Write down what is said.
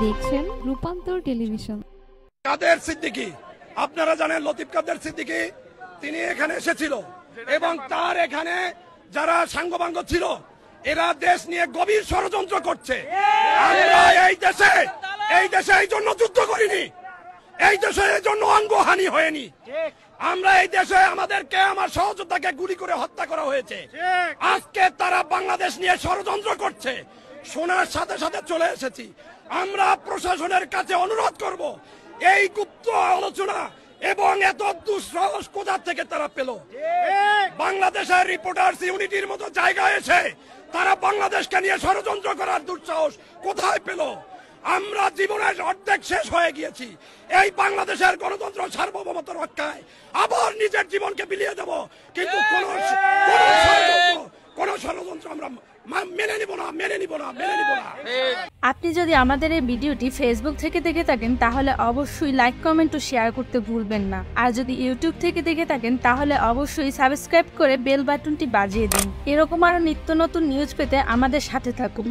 দেখছেন রূপান্তর টেলিভিশন। কাদের সিদ্দিকী, আপনারা জানেন লতিফ কাদের সিদ্দিকী, তিনি এখানে এসেছিল এবং তার এখানে যারা সাঙ্গপাঙ্গ ছিল এরা দেশ নিয়ে গভীর ষড়যন্ত্র করছে। আমরা এই দেশে এই জন্য যুদ্ধ করিনি, এই দেশে এই জন্য অঙ্গহানি হয়নি। আমরা এই দেশে আমাদেরকে আমার সহযোদ্ধাকে গুলি করে হত্যা করা হয়েছে। আজকে তারা বাংলাদেশ নিয়ে ষড়যন্ত্র করছে, শোনার সাথে সাথে চলে এসেছি। আমরা প্রশাসনের কাছে অনুরোধ করব, এই গুপ্ত আলোচনা এবং এত দুঃসাহস কোথা থেকে তারা পেল? বাংলাদেশের রিপোর্টার্স ইউনিটির মতো জায়গায় এসে তারা বাংলাদেশকে নিয়ে ষড়যন্ত্র করার দুঃসাহস কোথায় পেল? আমরা জীবনের অর্ধেক শেষ হয়ে গিয়েছি। এই বাংলাদেশের গণতন্ত্র সার্বভৌমত্ব রক্ষায় আবার নিজের জীবনকে বিলিয়ে দেব, কিন্তু কোন ষড়যন্ত্র আমরা মেনে নিব না। আপনি যদি আমাদের এই ভিডিওটি ফেসবুক থেকে দেখে থাকেন তাহলে অবশ্যই লাইক, কমেন্ট ও শেয়ার করতে ভুলবেন না। আর যদি ইউটিউব থেকে দেখে থাকেন তাহলে অবশ্যই সাবস্ক্রাইব করে বেল বাটনটি বাজিয়ে দিন। এরকম আরো নিত্য নতুন নিউজ পেতে আমাদের সাথে থাকুন।